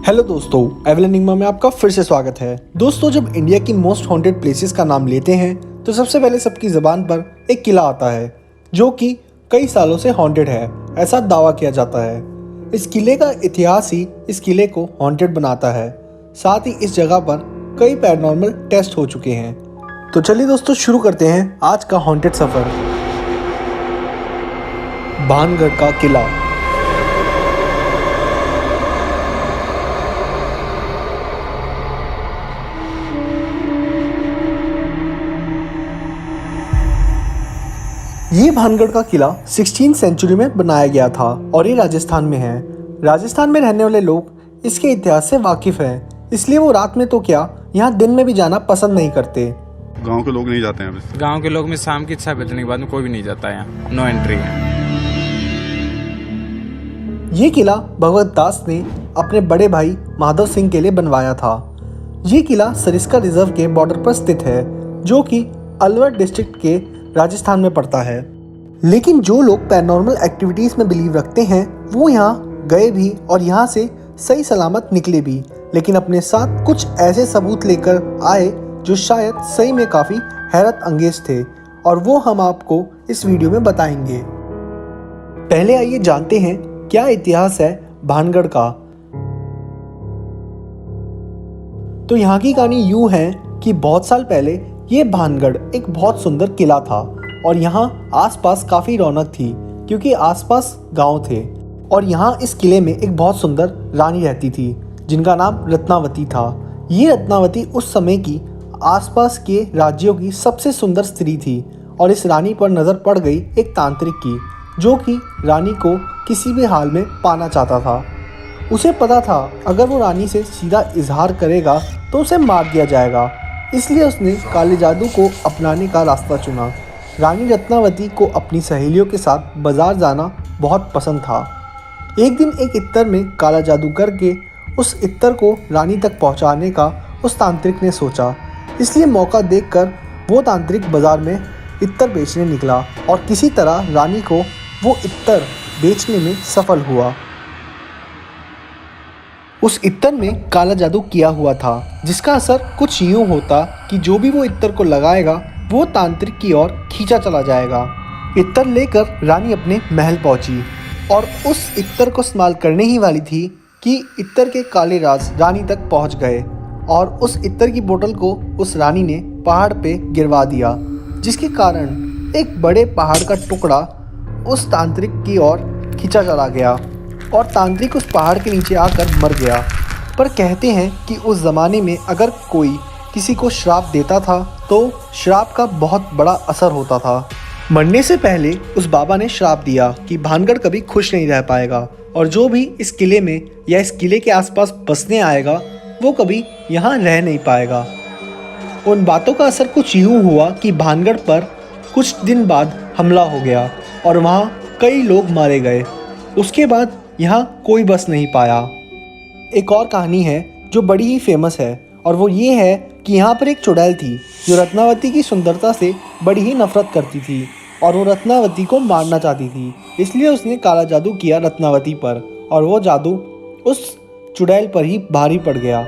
Hello दोस्तों, एवल enigma में आपका फिर से स्वागत है। दोस्तों, जब इंडिया की मोस्ट हॉन्टेड प्लेसेस का नाम लेते हैं तो सबसे पहले सबकी ज़बान पर एक किला आता है जो कि कई सालों से हॉन्टेड है, ऐसा दावा किया जाता है। इस किले का इतिहास ही इस किले को हॉन्टेड बनाता है। साथ ही इस जगह पर कई पैरानॉर्मल टेस्ट हो चुके हैं। तो चलिए दोस्तों, शुरू करते हैं आज का हॉन्टेड सफ़र। भानगढ़ का किला। ये भानगढ़ का किला 16वीं सेंचुरी में बनाया गया था और ये राजस्थान में है। राजस्थान में रहने वाले लोग इसके इतिहास से वाकिफ हैं, इसलिए वो रात में तो क्या, यहाँ दिन में भी जाना पसंद नहीं करते। गांव के लोग नहीं जाते हैं। गांव के लोग में शाम की 6 बजने के बाद में कोई भी नहीं जाता है, यहाँ नो एंट्री है। ये किला भगवत दास ने अपने बड़े भाई माधव सिंह के लिए बनवाया था। ये किला सरिस्का रिजर्व के बॉर्डर पर स्थित है जो कि अलवर डिस्ट्रिक्ट के राजस्थान में पड़ता है। लेकिन जो लोग पैरानॉर्मल एक्टिविटीज़ में बिलीव रखते हैं वो यहाँ गए भी और यहाँ से सही सलामत निकले भी, लेकिन अपने साथ कुछ ऐसे सबूत लेकर आए जो शायद सही में काफ़ी हैरत अंगेज थे, और वो हम आपको इस वीडियो में बताएंगे। पहले आइए जानते हैं क्या इतिहास है भानगढ़ का। तो यहाँ की कहानी यूँ है कि बहुत साल पहले ये भानगढ़ एक बहुत सुंदर किला था और यहाँ आसपास काफ़ी रौनक थी क्योंकि आसपास गांव थे। और यहाँ इस किले में एक बहुत सुंदर रानी रहती थी जिनका नाम रत्नावती था। ये रत्नावती उस समय की आसपास के राज्यों की सबसे सुंदर स्त्री थी और इस रानी पर नज़र पड़ गई एक तांत्रिक की, जो कि रानी को किसी भी हाल में पाना चाहता था। उसे पता था अगर वो रानी से सीधा इजहार करेगा तो उसे मार दिया जाएगा, इसलिए उसने काले जादू को अपनाने का रास्ता चुना। रानी रत्नावती को अपनी सहेलियों के साथ बाजार जाना बहुत पसंद था। एक दिन एक इत्तर में काला जादू करके उस इत्तर को रानी तक पहुंचाने का उस तांत्रिक ने सोचा, इसलिए मौका देखकर वो तांत्रिक बाजार में इत्तर बेचने निकला और किसी तरह रानी को वो इत्तर बेचने में सफल हुआ। उस इत्तर में काला जादू किया हुआ था जिसका असर कुछ यूँ होता कि जो भी वो इत्तर को लगाएगा वो तांत्रिक की ओर खींचा चला जाएगा। इत्तर लेकर रानी अपने महल पहुंची और उस इत्तर को इस्तेमाल करने ही वाली थी कि इत्तर के काले राज रानी तक पहुंच गए और उस इत्तर की बोतल को उस रानी ने पहाड़ पे गिरवा दिया, जिसके कारण एक बड़े पहाड़ का टुकड़ा उस तांत्रिक की ओर खींचा चला गया और तांत्रिक उस पहाड़ के नीचे आकर मर गया। पर कहते हैं कि उस ज़माने में अगर कोई किसी को श्राप देता था तो श्राप का बहुत बड़ा असर होता था। मरने से पहले उस बाबा ने श्राप दिया कि भानगढ़ कभी खुश नहीं रह पाएगा और जो भी इस किले में या इस किले के आसपास बसने आएगा वो कभी यहाँ रह नहीं पाएगा। उन बातों का असर कुछ यूँ हुआ कि भानगढ़ पर कुछ दिन बाद हमला हो गया और वहाँ कई लोग मारे गए। उसके बाद यहाँ कोई बस नहीं पाया। एक और कहानी है जो बड़ी ही फेमस है और वो ये है कि यहाँ पर एक चुड़ैल थी जो रत्नावती की सुंदरता से बड़ी ही नफरत करती थी और वो रत्नावती को मारना चाहती थी, इसलिए उसने काला जादू किया रत्नावती पर और वो जादू उस चुड़ैल पर ही भारी पड़ गया।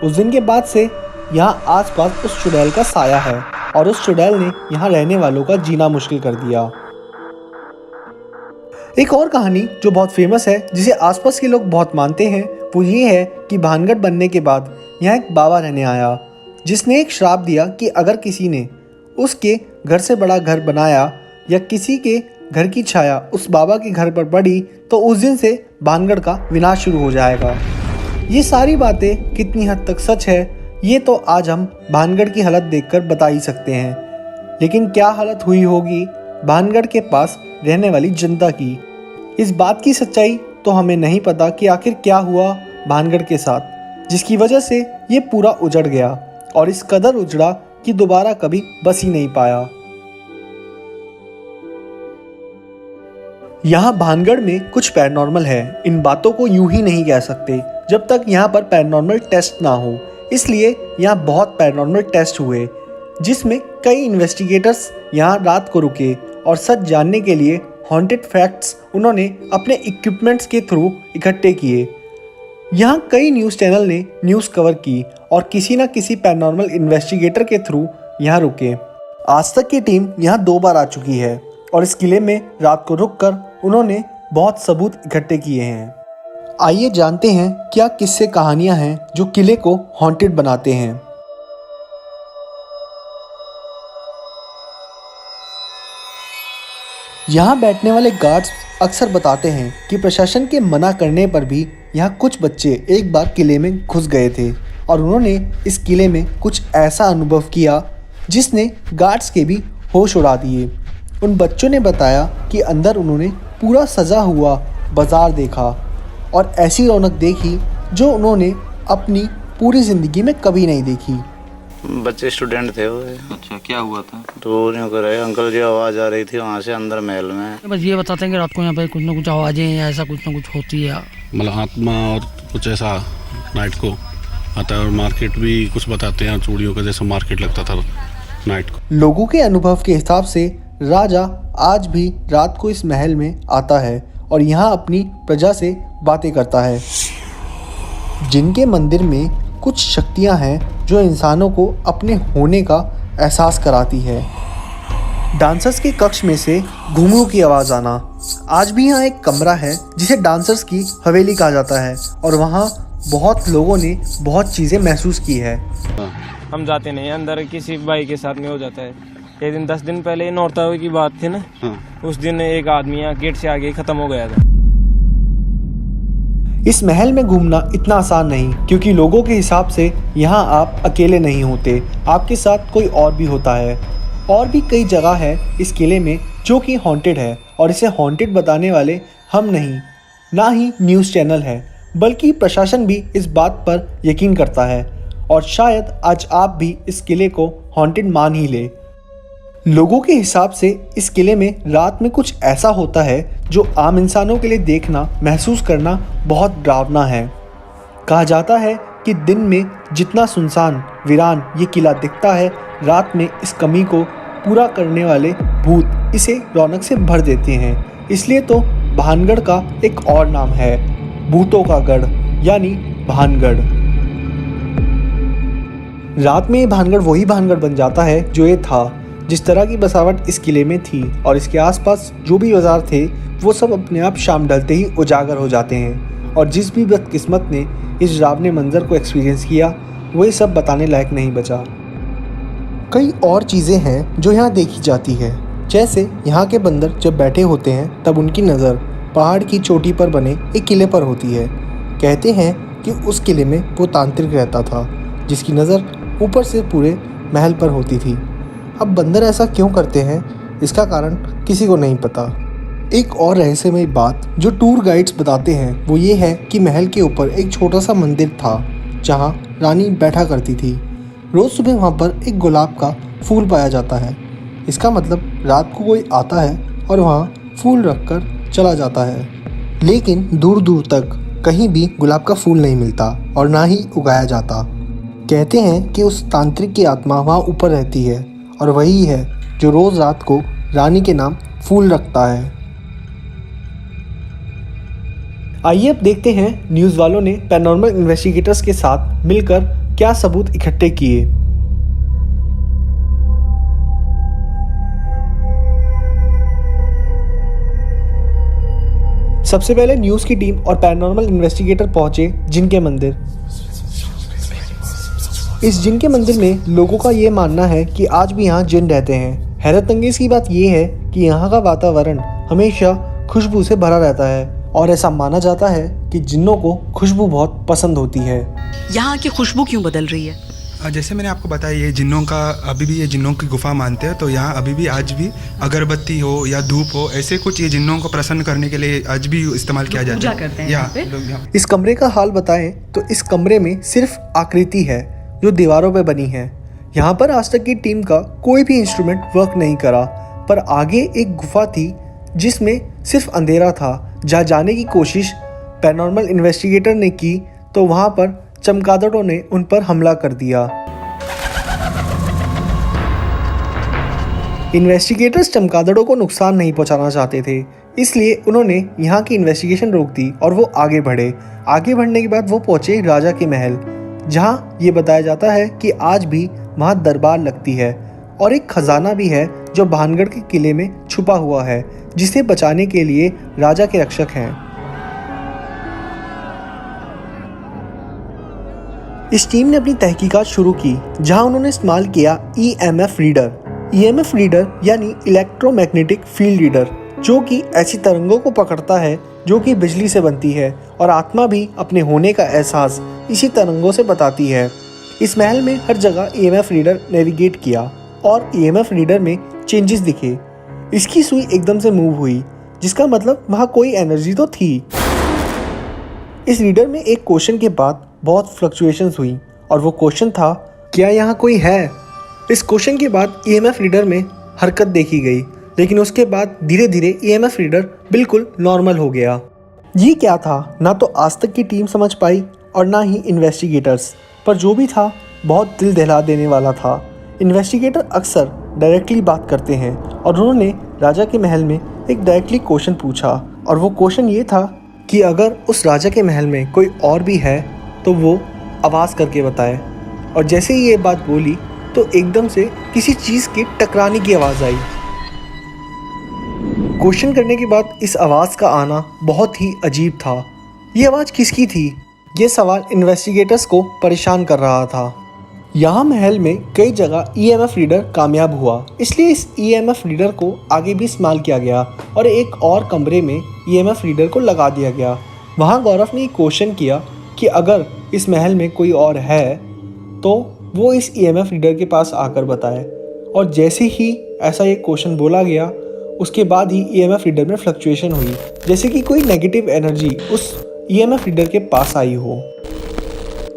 उस दिन के बाद से यहाँ आसपास उस चुड़ैल का साया है और उस चुड़ैल ने यहाँ रहने वालों का जीना मुश्किल कर दिया। एक और कहानी जो बहुत फेमस है जिसे आसपास के लोग बहुत मानते हैं वो ये है कि भानगढ़ बनने के बाद यहाँ एक बाबा रहने आया जिसने एक श्राप दिया कि अगर किसी ने उसके घर से बड़ा घर बनाया या किसी के घर की छाया उस बाबा के घर पर पड़ी तो उस दिन से भानगढ़ का विनाश शुरू हो जाएगा। ये सारी बातें कितनी हद तक सच है ये तो आज हम भानगढ़ की हालत देखकर बता ही सकते हैं, लेकिन क्या हालत हुई होगी भानगढ़ के पास रहने वाली जनता की, इस बात की सच्चाई तो हमें नहीं पता कि आखिर क्या हुआ भानगढ़ के साथ जिसकी वजह से ये पूरा उजड़ गया और इस कदर उजड़ा कि दोबारा कभी बस ही नहीं पाया। यहाँ भानगढ़ में कुछ पैरानॉर्मल है, इन बातों को यूं ही नहीं कह सकते जब तक यहाँ पर पैरानॉर्मल टेस्ट ना हो, इसलिए यहाँ बहुत पैरानॉर्मल टेस्ट हुए जिसमें कई इन्वेस्टिगेटर्स यहाँ रात को रुके और सच जानने के लिए हॉन्टेड फैक्ट्स उन्होंने अपने इक्विपमेंट्स के थ्रू इकट्ठे किए। यहाँ कई न्यूज़ चैनल ने न्यूज़ कवर की और किसी न किसी पैरानॉर्मल इन्वेस्टिगेटर के थ्रू यहाँ रुके। आज तक की टीम यहाँ 2 बार आ चुकी है और इस किले में रात को रुककर उन्होंने बहुत सबूत इकट्ठे किए हैं। आइए जानते हैं क्या किस्से कहानियाँ हैं जो किले को हॉन्टेड बनाते हैं। यहाँ बैठने वाले गार्ड्स अक्सर बताते हैं कि प्रशासन के मना करने पर भी यहाँ कुछ बच्चे एक बार किले में घुस गए थे और उन्होंने इस किले में कुछ ऐसा अनुभव किया जिसने गार्ड्स के भी होश उड़ा दिए। उन बच्चों ने बताया कि अंदर उन्होंने पूरा सजा हुआ बाजार देखा और ऐसी रौनक देखी जो उन्होंने अपनी पूरी ज़िंदगी में कभी नहीं देखी। बच्चे स्टूडेंट थे वो। अच्छा, क्या हुआ था? तो नहीं कर रहे अंकल जी, आवाज़ आ रही थी वहाँ से अंदर महल में। बस ये बताते हैं कि रात को यहाँ पे कुछ ना कुछ आवाज़ें या ऐसा कुछ ना कुछ होती है। मतलब आत्मा और कुछ ऐसा नाइट को आता है। और मार्केट भी कुछ बताते हैं, चूड़ियों का जैसा मार्केट लगता था नाइट को। लोगों के अनुभव के हिसाब से राजा आज भी रात को इस महल में आता है और यहाँ अपनी प्रजा से बातें करता है। जिनके मंदिर में कुछ शक्तियाँ हैं जो इंसानों को अपने होने का एहसास कराती है। डांसर्स के कक्ष में से घुंघरू की आवाज़ आना। आज भी यहाँ एक कमरा है जिसे डांसर्स की हवेली कहा जाता है और वहाँ बहुत लोगों ने बहुत चीज़ें महसूस की है। हम जाते नहीं अंदर, किसी भाई के साथ में हो जाता है। एक दिन 10 दिन पहले नौरता की बात थी ना, उस दिन एक आदमी यहाँ गेट से आगे ख़त्म हो गया था। इस महल में घूमना इतना आसान नहीं, क्योंकि लोगों के हिसाब से यहाँ आप अकेले नहीं होते, आपके साथ कोई और भी होता है। और भी कई जगह है इस किले में जो कि हॉन्टेड है और इसे हॉन्टेड बताने वाले हम नहीं, ना ही न्यूज़ चैनल है, बल्कि प्रशासन भी इस बात पर यकीन करता है। और शायद आज आप भी इस किले को हॉन्टेड मान ही ले। लोगों के हिसाब से इस किले में रात में कुछ ऐसा होता है जो आम इंसानों के लिए देखना, महसूस करना बहुत डरावना है। कहा जाता है कि दिन में जितना सुनसान वीरान ये किला दिखता है, रात में इस कमी को पूरा करने वाले भूत इसे रौनक से भर देते हैं। इसलिए तो भानगढ़ का एक और नाम है, भूतों का गढ़ यानी भानगढ़। रात में ये भानगढ़ वही भानगढ़ बन जाता है जो ये था। जिस तरह की बसावट इस किले में थी और इसके आसपास जो भी बाजार थे वो सब अपने आप शाम ढलते ही उजागर हो जाते हैं। और जिस भी बदकिस्मत ने इस डरावने मंजर को एक्सपीरियंस किया वो ये सब बताने लायक नहीं बचा। कई और चीज़ें हैं जो यहाँ देखी जाती है, जैसे यहाँ के बंदर जब बैठे होते हैं तब उनकी नज़र पहाड़ की चोटी पर बने एक किले पर होती है। कहते हैं कि उस किले में वो तांत्रिक रहता था जिसकी नज़र ऊपर से पूरे महल पर होती थी। अब बंदर ऐसा क्यों करते हैं इसका कारण किसी को नहीं पता। एक और रहस्यमय बात जो टूर गाइड्स बताते हैं वो ये है कि महल के ऊपर एक छोटा सा मंदिर था जहाँ रानी बैठा करती थी। रोज़ सुबह वहाँ पर एक गुलाब का फूल पाया जाता है। इसका मतलब रात को कोई आता है और वहाँ फूल रख कर चला जाता है, लेकिन दूर दूर तक कहीं भी गुलाब का फूल नहीं मिलता और ना ही उगाया जाता। कहते हैं कि उस तांत्रिक की आत्मा वहाँ ऊपर रहती है और वही है जो रोज़ रात को रानी के नाम फूल रखता है। आइए अब देखते हैं न्यूज़ वालों ने पैरानॉर्मल इन्वेस्टिगेटर्स के साथ मिलकर क्या सबूत इकट्ठे किए। सबसे पहले न्यूज़ की टीम और पैरानॉर्मल इन्वेस्टिगेटर पहुंचे जिनके मंदिर। इस जिन के मंदिर में लोगों का ये मानना है कि आज भी यहाँ जिन रहते हैं। हैरत अंगेज़ की बात यह है कि यहाँ का वातावरण हमेशा खुशबू से भरा रहता है और ऐसा माना जाता है कि जिन्नों को खुशबू बहुत पसंद होती है। यहाँ की खुशबू क्यों बदल रही है? जैसे मैंने आपको बताया, ये जिन्नों का अभी भी ये जिन्नों की गुफा मानते हैं, तो यहाँ अभी भी आज भी अगरबत्ती हो या धूप हो, ऐसे कुछ ये जिन्नों को प्रसन्न करने के लिए आज भी इस्तेमाल किया जाता है। करते हैं इस कमरे का हाल बताएं तो इस कमरे में सिर्फ आकृति है जो दीवारों पे बनी है। यहाँ पर आज तक की टीम का कोई भी इंस्ट्रूमेंट वर्क नहीं करा, पर आगे एक गुफा थी जिसमें सिर्फ अंधेरा था। जहाँ जाने की कोशिश पैरानॉर्मल इन्वेस्टिगेटर ने की तो वहाँ पर चमगादड़ों ने उन पर हमला कर दिया। इन्वेस्टिगेटर्स चमगादड़ों को नुकसान नहीं पहुंचाना चाहते थे, इसलिए उन्होंने यहाँ की इन्वेस्टिगेशन रोक दी और वो आगे बढ़े। आगे बढ़ने के बाद वो पहुँचे राजा के महल, जहाँ ये बताया जाता है कि आज भी वहाँ दरबार लगती है और एक खजाना भी है जो भानगढ़ के किले में छुपा हुआ है, जिसे बचाने के लिए राजा के रक्षक हैं। इस टीम ने अपनी तहकीकात शुरू की, जहां उन्होंने इस्तेमाल किया EMF रीडर। EMF रीडर यानी इलेक्ट्रोमैग्नेटिक फील्ड रीडर, जो कि ऐसी तरंगों को पकड़ता है जो कि बिजली से बनती है और आत्मा भी अपने होने का एहसास इसी तरंगों से बताती है। इस महल में हर जगह EMF रीडर नेविगेट किया और EMF रीडर में चेंजेस दिखे। इसकी सुई एकदम से मूव हुई, जिसका मतलब वहाँ कोई एनर्जी तो थी। इस रीडर में एक क्वेश्चन के बाद बहुत फ्लक्चुएशंस हुई और वो क्वेश्चन था, क्या यहाँ कोई है? इस क्वेश्चन के बाद EMF रीडर में हरकत देखी गई, लेकिन उसके बाद धीरे धीरे EMF रीडर बिल्कुल नॉर्मल हो गया। ये क्या था, ना तो आज तक की टीम समझ पाई और ना ही इन्वेस्टिगेटर्स, पर जो भी था बहुत दिल दहला देने वाला था। इन्वेस्टिगेटर अक्सर डायरेक्टली बात करते हैं और उन्होंने राजा के महल में एक डायरेक्टली क्वेश्चन पूछा, और वो क्वेश्चन ये था कि अगर उस राजा के महल में कोई और भी है तो वो आवाज़ करके बताए। और जैसे ही ये बात बोली तो एकदम से किसी चीज़ के टकराने की आवाज़ आई। क्वेश्चन करने के बाद इस आवाज़ का आना बहुत ही अजीब था। ये आवाज़ किसकी थी? ये सवाल इन्वेस्टिगेटर्स को परेशान कर रहा था। यहाँ महल में कई जगह EMF रीडर कामयाब हुआ, इसलिए इस EMF रीडर को आगे भी इस्तेमाल किया गया और एक और कमरे में EMF रीडर को लगा दिया गया। वहाँ गौरव ने एक क्वेश्चन किया कि अगर इस महल में कोई और है तो वो इस EMF रीडर के पास आकर बताए। और जैसे ही ऐसा एक क्वेश्चन बोला गया, उसके बाद ही EMF रीडर में फ्लक्चुएशन हुई, जैसे कि कोई नेगेटिव एनर्जी उस EMF रीडर के पास आई हो।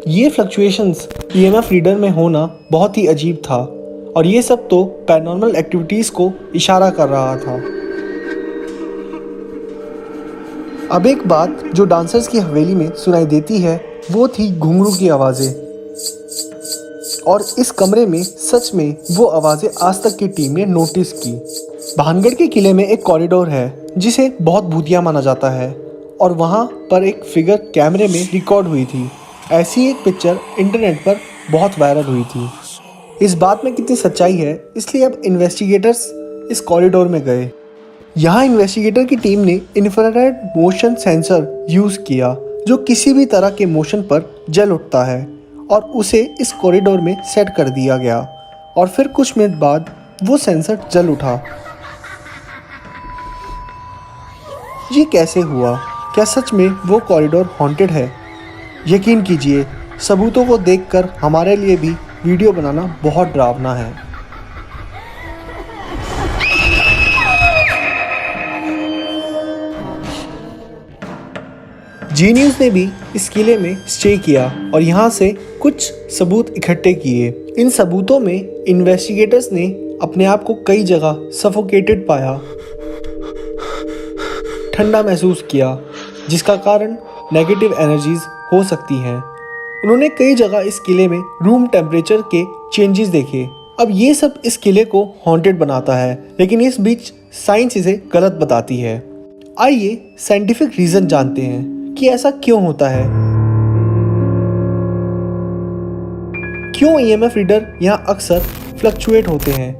ये फ्लक्चुएशंस EMF रीडर में होना बहुत ही अजीब था और ये सब तो पैरानॉर्मल एक्टिविटीज़ को इशारा कर रहा था। अब एक बात जो डांसर्स की हवेली में सुनाई देती है वो थी घुंघरू की आवाज़ें, और इस कमरे में सच में वो आवाज़ें आज तक की टीम ने नोटिस की। भानगढ़ के किले में एक कॉरिडोर है जिसे बहुत भूतिया माना जाता है, और वहाँ पर एक फिगर कैमरे में रिकॉर्ड हुई थी। ऐसी एक पिक्चर इंटरनेट पर बहुत वायरल हुई थी। इस बात में कितनी सच्चाई है, इसलिए अब इन्वेस्टिगेटर्स इस कॉरिडोर में गए। यहाँ इन्वेस्टिगेटर की टीम ने इंफ्रारेड मोशन सेंसर यूज़ किया, जो किसी भी तरह के मोशन पर जल उठता है, और उसे इस कॉरिडोर में सेट कर दिया गया। और फिर कुछ मिनट बाद वो सेंसर जल उठा। ये कैसे हुआ? क्या सच में वो कॉरिडोर हॉन्टेड है? यकीन कीजिए, सबूतों को देखकर हमारे लिए भी वीडियो बनाना बहुत डरावना है। जी न्यूज़ ने भी इस किले में स्टे किया और यहाँ से कुछ सबूत इकट्ठे किए। इन सबूतों में इन्वेस्टिगेटर्स ने अपने आप को कई जगह सफोकेटेड पाया, ठंडा महसूस किया, जिसका कारण नेगेटिव एनर्जीज हो सकती हैं। उन्होंने कई जगह इस किले में रूम टेम्परेचर के चेंजेस देखे। अब ये सब इस किले को हॉन्टेड बनाता है, लेकिन इस बीच साइंस इसे गलत बताती है। आइए साइंटिफिक रीज़न जानते हैं कि ऐसा क्यों होता है। क्यों EMF रीडर यहाँ अक्सर फ्लक्चुएट होते हैं?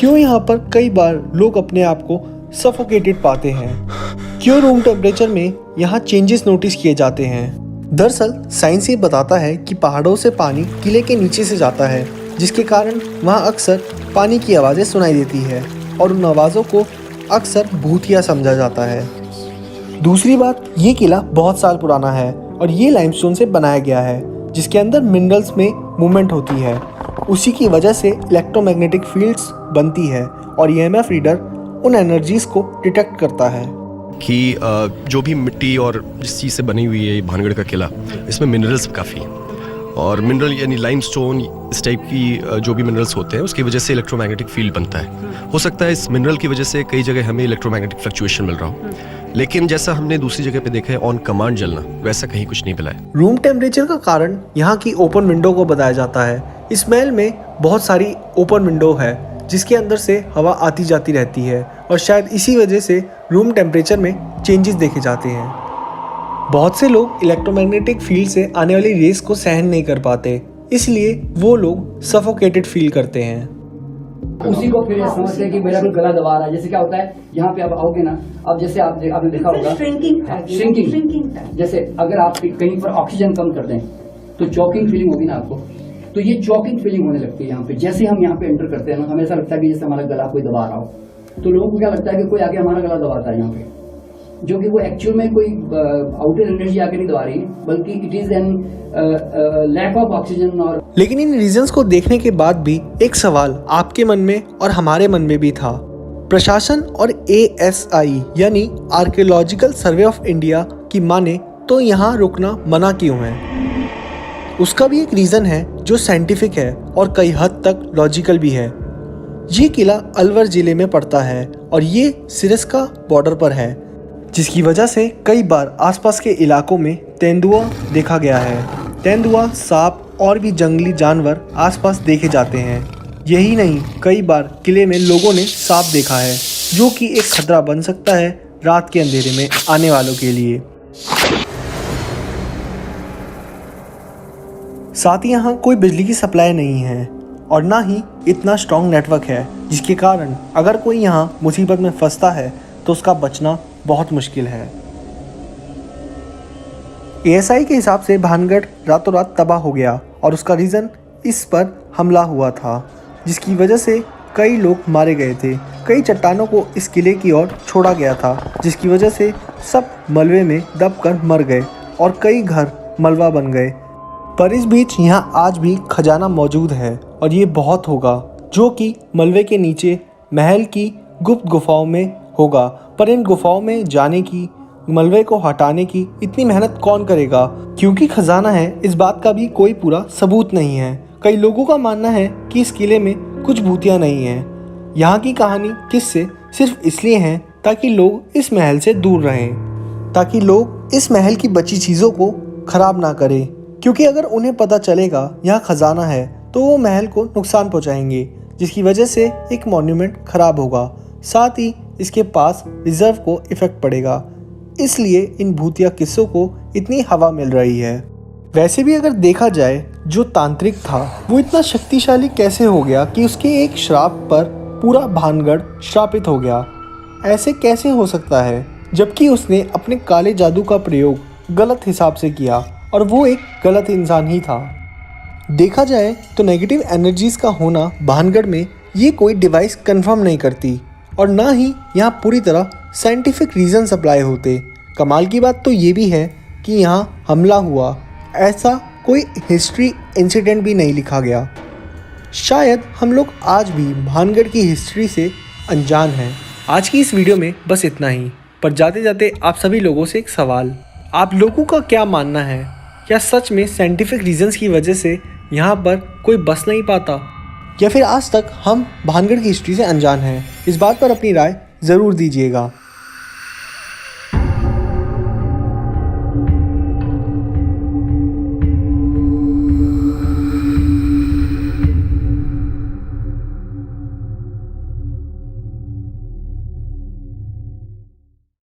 क्यों यहाँ पर कई बार लोग अपने आप को सफोकेटेड पाते हैं? क्यों रूम टेम्परेचर में यहाँ चेंजेस नोटिस किए जाते हैं? दरअसल साइंस ये बताता है कि पहाड़ों से पानी किले के नीचे से जाता है, जिसके कारण वहाँ अक्सर पानी की आवाज़ें सुनाई देती है और उन आवाज़ों को अक्सर भूतिया समझा जाता है। दूसरी बात, ये किला बहुत साल पुराना है और ये लाइमस्टोन से बनाया गया है, जिसके अंदर मिनरल्स में मूवमेंट होती है। उसी की वजह से इलेक्ट्रोमैग्नेटिक फील्ड्स बनती है और EMF रीडर उन एनर्जीज को डिटेक्ट करता है। कि जो भी मिट्टी और जिस चीज़ से बनी हुई है ये भानगढ़ का किला, इसमें मिनरल्स काफ़ी हैं, और मिनरल यानी लाइमस्टोन इस टाइप की जो भी मिनरल्स होते हैं उसकी वजह से इलेक्ट्रोमैग्नेटिक फील्ड बनता है। हो सकता है इस मिनरल की वजह से कई जगह हमें इलेक्ट्रोमैग्नेटिक फ्लक्चुएशन मिल रहा हो, लेकिन जैसा हमने दूसरी जगह पे देखा है ऑन कमांड जलना, वैसा कहीं कुछ नहीं मिला है। रूम टेम्परेचर का कारण यहाँ की ओपन विंडो को बताया जाता है। इस महल में बहुत सारी ओपन विंडो है, जिसके अंदर से हवा आती जाती रहती है और शायद इसी वजह से रूम टेम्परेचर में चेंजेस देखे जाते हैं। बहुत से लोग इलेक्ट्रोमैग्नेटिक फील्ड से आने वाली रेस को सहन नहीं कर पाते, इसलिए वो लोग सफोकेटेड फील करते हैं। उसी को फिर समझते हैं कि मेरा कोई गला दबा रहा है। जैसे क्या होता है, यहाँ पे आप आओगे ना, अब जैसे आपने देखा होगा श्रिंकिंग, जैसे अगर आप कहीं पर ऑक्सीजन कम कर दें तो चॉकिंग फीलिंग होगी ना आपको, तो ये चॉकिंग फीलिंग होने लगती है यहाँ पे। जैसे हम यहाँ पे एंटर करते हैं ना, हमें ऐसा लगता है कि जैसे हमारा गला कोई दबा रहा हो, तो लोगों को क्या लगता है कि कोई आगे हमारा गला दबाता है यहाँ पे, जो कि वो एक्चुअल में कोई आउटर एनर्जी आगे नहीं दबा रही है, बल्कि it is an lack of oxygen. और लेकिन इन रीजंस को देखने के बाद भी एक सवाल आपके मन में और हमारे मन में भी था। प्रशासन और ASI यानी आर्कियोलॉजिकल सर्वे ऑफ इंडिया की माने तो यहाँ रुकना मना क्यों है? उसका भी एक रीज़न है जो साइंटिफिक है और कई हद तक लॉजिकल भी है। ये किला अलवर ज़िले में पड़ता है और ये सिरस्का बॉर्डर पर है, जिसकी वजह से कई बार आसपास के इलाकों में तेंदुआ देखा गया है। तेंदुआ, सांप और भी जंगली जानवर आसपास देखे जाते हैं। यही नहीं, कई बार किले में लोगों ने सांप देखा है, जो कि एक खतरा बन सकता है रात के अंधेरे में आने वालों के लिए। साथ ही यहाँ कोई बिजली की सप्लाई नहीं है और ना ही इतना स्ट्रॉन्ग नेटवर्क है, जिसके कारण अगर कोई यहाँ मुसीबत में फंसता है तो उसका बचना बहुत मुश्किल है। ASI के हिसाब से भानगढ़ रातों रात तबाह हो गया और उसका रीज़न इस पर हमला हुआ था, जिसकी वजह से कई लोग मारे गए थे। कई चट्टानों को इस किले की ओर छोड़ा गया था, जिसकी वजह से सब मलबे में दबकर मर गए और कई घर मलबा बन गए। पर इस बीच यहाँ आज भी खजाना मौजूद है और ये बहुत होगा, जो कि मलबे के नीचे महल की गुप्त गुफाओं में होगा। पर इन गुफाओं में जाने की, मलबे को हटाने की इतनी मेहनत कौन करेगा? क्योंकि खजाना है, इस बात का भी कोई पूरा सबूत नहीं है। कई लोगों का मानना है कि इस किले में कुछ भूतियाँ नहीं हैं। यहाँ की कहानी किस्से सिर्फ इसलिए हैं ताकि लोग इस महल से दूर रहें, ताकि लोग इस महल की बची चीज़ों को खराब ना करें, क्योंकि अगर उन्हें पता चलेगा यहाँ खजाना है तो वो महल को नुकसान पहुँचाएंगे, जिसकी वजह से एक मॉन्यूमेंट खराब होगा, साथ ही इसके पास रिजर्व को इफेक्ट पड़ेगा। इसलिए इन भूतिया किस्सों को इतनी हवा मिल रही है। वैसे भी अगर देखा जाए, जो तांत्रिक था वो इतना शक्तिशाली कैसे हो गया कि उसके एक श्राप पर पूरा भानगढ़ श्रापित हो गया? ऐसे कैसे हो सकता है, जबकि उसने अपने काले जादू का प्रयोग गलत हिसाब से किया और वो एक गलत इंसान ही था। देखा जाए तो नेगेटिव एनर्जीज का होना भानगढ़ में ये कोई डिवाइस कंफर्म नहीं करती और ना ही यहाँ पूरी तरह साइंटिफिक रीज़न सप्लाई होते। कमाल की बात तो ये भी है कि यहाँ हमला हुआ, ऐसा कोई हिस्ट्री इंसिडेंट भी नहीं लिखा गया। शायद हम लोग आज भी भानगढ़ की हिस्ट्री से अनजान हैं। आज की इस वीडियो में बस इतना ही, पर जाते जाते आप सभी लोगों से एक सवाल, आप लोगों का क्या मानना है? क्या सच में साइंटिफिक रीजंस की वजह से यहाँ पर कोई बस नहीं पाता, या फिर आज तक हम भानगढ़ की हिस्ट्री से अनजान हैं? इस बात पर अपनी राय ज़रूर दीजिएगा।